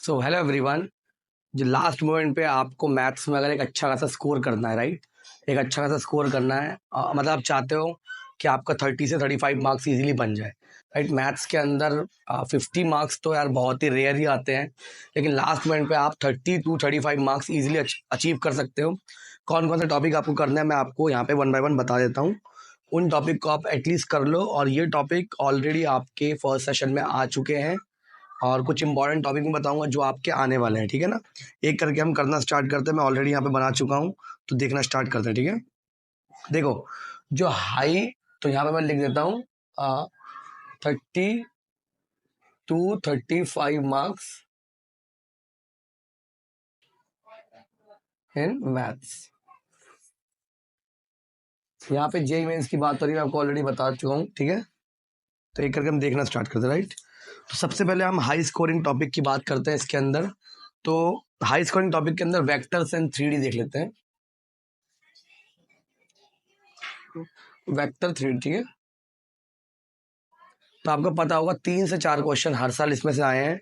So hello everyone. जो last moment पे आपको मैथ्स में अगर एक अच्छा खासा स्कोर करना है, राइट, एक अच्छा खासा स्कोर करना है, मतलब आप चाहते हो कि आपका 30 से 35 मार्क्स इजीली बन जाए, राइट। मैथ्स के अंदर 50 मार्क्स तो यार बहुत ही रेयर ही आते हैं, लेकिन लास्ट मोमेंट पे आप 30 to 35 मार्क्स इजीली अचीव कर सकते हो। कौन कौन सा टॉपिक आपको करना है मैं आपको यहाँ पे वन बाय वन बता देता हूँ। उन टॉपिक को आप एटलीस्ट कर लो, और ये टॉपिक ऑलरेडी आपके फर्स्ट सेशन में आ चुके हैं, और कुछ इंपॉर्टेंट टॉपिक में बताऊंगा जो आपके आने वाले हैं, ठीक है ना। एक करके हम करना स्टार्ट करते हैं। मैं ऑलरेडी यहाँ पे बना चुका हूँ, तो देखना स्टार्ट करते हैं, ठीक है। देखो, जो हाई, तो यहाँ पे मैं लिख देता हूँ 30 to 35 मार्क्स इन मैथ्स। यहाँ पे जेईई मेंस की बात हो रही है, मैं आपको ऑलरेडी बता चुका हूँ, ठीक है। तो एक करके हम देखना स्टार्ट करते हैं, राइट। तो सबसे पहले हम हाई स्कोरिंग टॉपिक की बात करते हैं इसके अंदर। तो हाई स्कोरिंग टॉपिक के अंदर वेक्टर्स एंड 3D देख लेते हैं। वेक्टर 3D, ठीक है। तो आपको पता होगा 3 से 4 क्वेश्चन हर साल इसमें से आए हैं,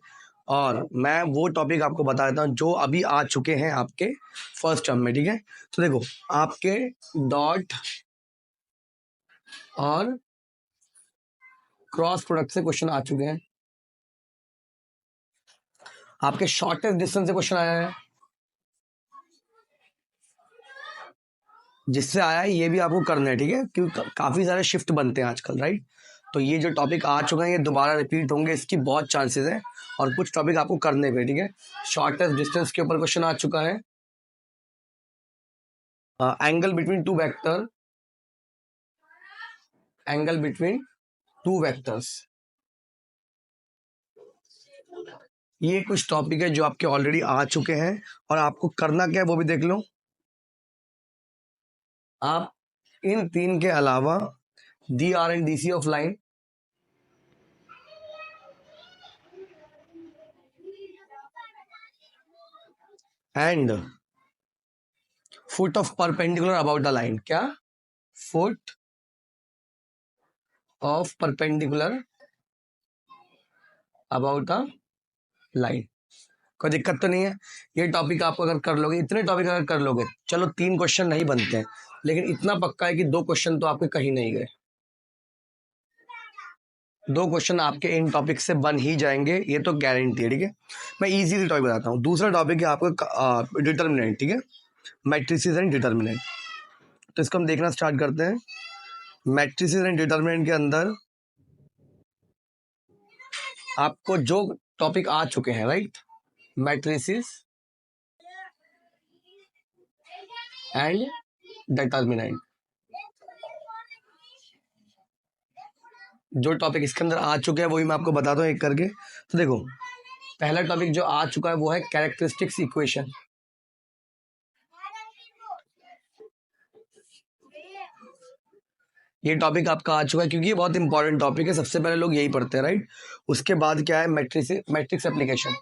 और मैं वो टॉपिक आपको बता देता हूँ जो अभी आ चुके हैं आपके फर्स्ट टर्म में, ठीक है। तो देखो, आपके डॉट और क्रॉस प्रोडक्ट से क्वेश्चन आ चुके हैं, आपके शॉर्टेस्ट डिस्टेंस से क्वेश्चन आया है, जिससे आया है ये भी आपको करना है, ठीक है, क्योंकि काफी सारे शिफ्ट बनते हैं आजकल, राइट। तो ये जो टॉपिक आ चुके हैं ये दोबारा रिपीट होंगे, इसकी बहुत चांसेस है, और कुछ टॉपिक आपको करने पे, ठीक है। शॉर्टेस्ट डिस्टेंस के ऊपर क्वेश्चन आ चुका है, angle between two vector, angle between two vectors, ये कुछ टॉपिक है जो आपके ऑलरेडी आ चुके हैं, और आपको करना क्या है वो भी देख लो। आप इन तीन के अलावा D R and D C of line, and foot of perpendicular about the line, क्या, foot of perpendicular about the line, कोई दिक्कत तो नहीं है। ये टॉपिक आप अगर कर लोगे, इतने टॉपिक अगर कर लोगे, चलो 3 क्वेश्चन नहीं बनते हैं, लेकिन इतना पक्का है कि 2 क्वेश्चन तो आपके कहीं नहीं गए। 2 क्वेश्चन आपके इन टॉपिक से बन ही जाएंगे, ये तो गारंटी है, ठीक है। मैं इजीली टॉपिक बताता हूँ। दूसरा टॉपिक है आपका डिटर्मिनेंट, ठीक है, मैट्रिसेस एंड डिटर्मिनेंट। तो इसको हम देखना स्टार्ट करते हैं। मैट्रिसेस एंड डिटर्मिनेंट के अंदर आपको जो टॉपिक आ चुके हैं, राइट, मैट्रिसेस एंड डिटर्मिनेंट, जो टॉपिक इसके अंदर आ चुके हैं वही मैं आपको बताता हूँ एक करके। तो देखो, पहला टॉपिक जो आ चुका है वो है कैरेक्टरिस्टिक्स इक्वेशन। ये टॉपिक आपका आ चुका है क्योंकि ये बहुत इंपॉर्टेंट टॉपिक है, सबसे पहले लोग यही पढ़ते हैं, राइट। उसके बाद क्या है, मैट्रिक्स एप्लीकेशन,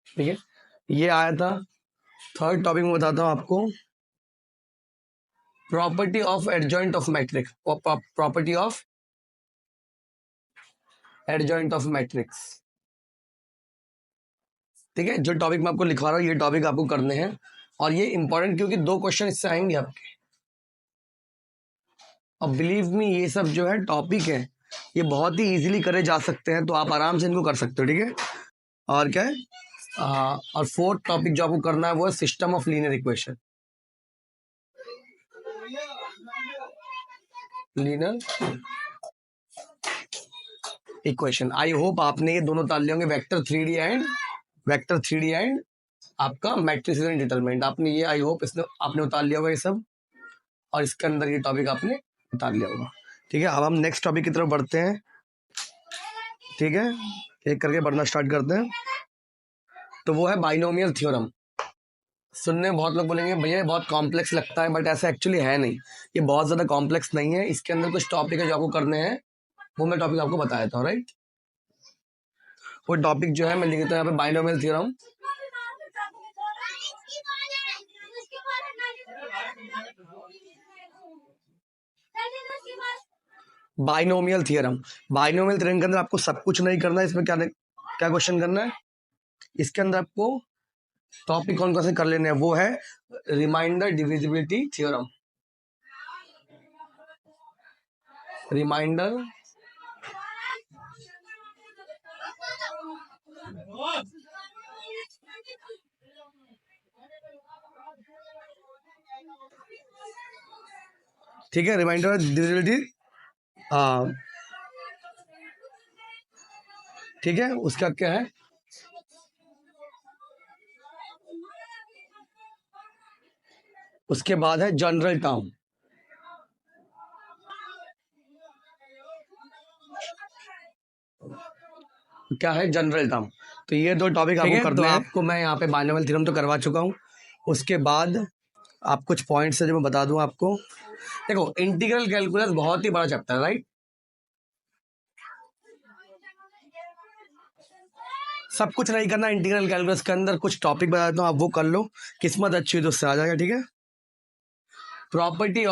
ठीक है, ये आया था। थर्ड टॉपिक में बताता हूँ आपको, property of adjoint of matrix, property of adjoint of matrix, ठीक है। जो टॉपिक मैं आपको लिखवा रहा हूँ ये टॉपिक आपको करने हैं, और ये इंपॉर्टेंट क्योंकि 2 क्वेश्चन इससे आएंगे आपके। और बिलीव मी, ये सब जो है टॉपिक है, ये बहुत ही इजीली करे जा सकते हैं, तो आप आराम से इनको कर सकते हो, ठीक है। और क्या है, और फोर्थ टॉपिक जो आपको करना है वो है system of linear equation, linear equation. I hope आपने ये दोनं उतार लिए होंगे, वेक्टर थ्री डी एंड आपका मैट्रिसेस एंड डिटरमिनेंट, आपने ये, आई होप इसने आपने उतार लिया होगा ये सब, और इसके अंदर ये टॉपिक आपने उतार लिया होगा, ठीक है। अब हम नेक्स्ट टॉपिक की तरफ बढ़ते हैं, ठीक है, एक करके बढ़ना स्टार्ट करते हैं। तो वो है बाइनोमियल थ्योरम। सुनने में बहुत लोग बोलेंगे भैया ये बहुत कॉम्प्लेक्स लगता है, बट ऐसा एक्चुअली है नहीं, ये बहुत ज्यादा कॉम्प्लेक्स नहीं है। इसके अंदर कुछ टॉपिक है जो आपको करने हैं, वो मैं टॉपिक आपको बता देता हूँ, राइट। वो टॉपिक जो है मैं लिख देता हूँ यहाँ पे, binomial theorem. Binomial theorem. Binomial theorem के अंदर आपको सब कुछ नहीं करना है। इसमें क्या क्या क्वेश्चन करना है, इसके अंदर आपको टॉपिक कौन कौन से कर लेने हैं, वो है रिमाइंडर डिविजिबिलिटी थ्योरम, रिमाइंडर ठीक है, रिमाइंडर डिविजिबिलिटी, हाँ ठीक है। उसका क्या है, उसके बाद है जनरल टर्म, क्या है जनरल टर्म। तो ये दो टॉपिक आपको करने हैं। आपको मैं यहाँ पे बाइनोमियल थ्योरम तो करवा चुका हूँ। उसके बाद आप कुछ पॉइंट्स है जो मैं बता दूं आपको। देखो इंटीग्रल कैलकुलस बहुत ही बड़ा चैप्टर है, राइट। सब कुछ नहीं करना इंटीग्रल कैलकुलस के अंदर, कुछ टॉपिक बता देता हूँ, आप वो कर लो, किस्मत अच्छी हुई तो उससे आ जाएगा, ठीक है। प्रॉपर्टी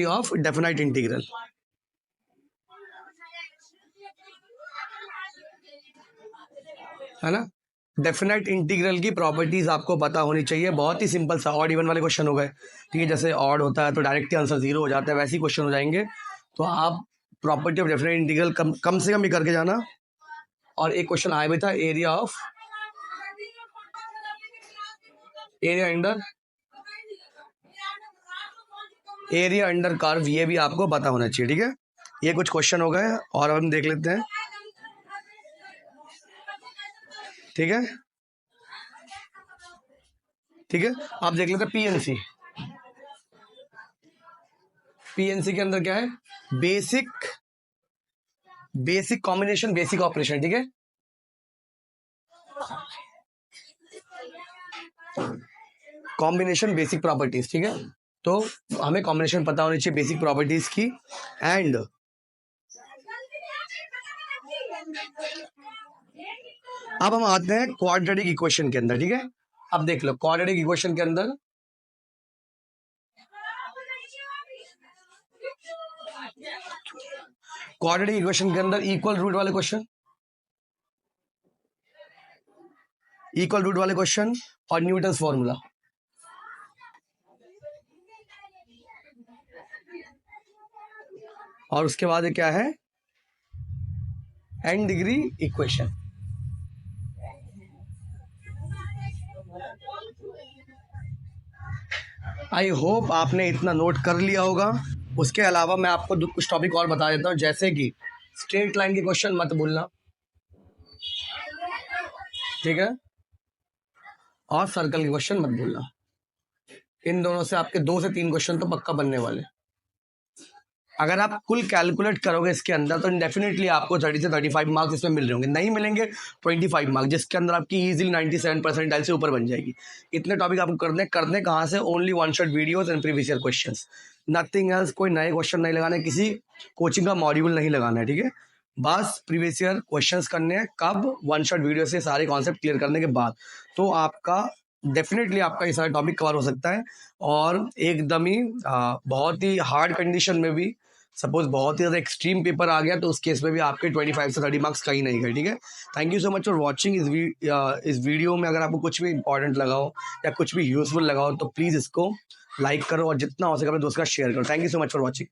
ऑफ डेफिनाइट इंटीग्रल, है ना। डेफिनाइट इंटीग्रल की प्रॉपर्टीज आपको पता होनी चाहिए। बहुत ही सिंपल सा ऑड इवन वाले क्वेश्चन हो गए, ठीक है। जैसे ऑड होता है तो डायरेक्ट आंसर 0 हो जाता है, वैसे ही क्वेश्चन हो जाएंगे। तो आप प्रॉपर्टी ऑफ डेफिनाइट इंटीग्रल कम से कम भी करके जाना। और एक क्वेश्चन आया भी था, एरिया अंडर कर्व, ये भी आपको पता होना चाहिए, ठीक है। ये कुछ क्वेश्चन हो गए और हम देख लेते हैं, ठीक है। ठीक है, आप देख लेते हैं पीएनसी। पीएनसी के अंदर क्या है, बेसिक कॉम्बिनेशन बेसिक ऑपरेशन, ठीक है। कॉम्बिनेशन बेसिक प्रॉपर्टीज, ठीक है। तो हमें कॉम्बिनेशन पता होनी चाहिए बेसिक प्रॉपर्टीज की। एंड अब हम आते हैं क्वाड्रेटिक इक्वेशन के अंदर, ठीक है। अब देख लो क्वाड्रेटिक इक्वेशन के अंदर इक्वल रूट वाले क्वेश्चन, और न्यूटन्स फॉर्मूला, और उसके बाद क्या है, n degree equation. I hope आपने इतना नोट कर लिया होगा। उसके अलावा मैं आपको कुछ टॉपिक और बता देता हूँ, जैसे कि स्ट्रेट लाइन के क्वेश्चन मत भूलना, ठीक है। और सर्कल के क्वेश्चन मत भूलना। इन दोनों से आपके 2 से 3 क्वेश्चन तो पक्का बनने वाले। अगर आप कुल कैलकुलेट करोगे इसके अंदर तो डेफिनेटली आपको 30 से 35 मार्क्स इसमें मिल रहे होंगे, नहीं मिलेंगे 25 मार्क्स, जिसके अंदर आपकी इजीली 97% से ऊपर बन जाएगी। इतने टॉपिक आपको करने कहाँ से, only one shot videos and previous year questions, nothing else. कोई नए क्वेश्चन नहीं लगाने, किसी कोचिंग का मॉड्यूल नहीं लगाना है, ठीक है। बस प्रीवियस ईयर क्वेश्चंस करने हैं, कब, वन शॉट वीडियो से सारे कॉन्सेप्ट क्लियर करने के बाद। तो आपका डेफिनेटली आपका ये सारा टॉपिक कवर हो सकता है। और एकदम ही बहुत ही हार्ड कंडीशन में भी, सपोज बहुत ही ज़्यादा एक्सट्रीम पेपर आ गया तो उस केस में भी आपके 25 से 30 मार्क्स कहीं नहीं गए, ठीक है। Thank you so much for watching. इस वीडियो में अगर आपको कुछ भी इंपॉर्टेंट लगा हो या कुछ भी यूजफुल लगा हो तो प्लीज़ इसको लाइक करो और जितना हो सके अपने दोस्त का शेयर करो। Thank you so much for watching.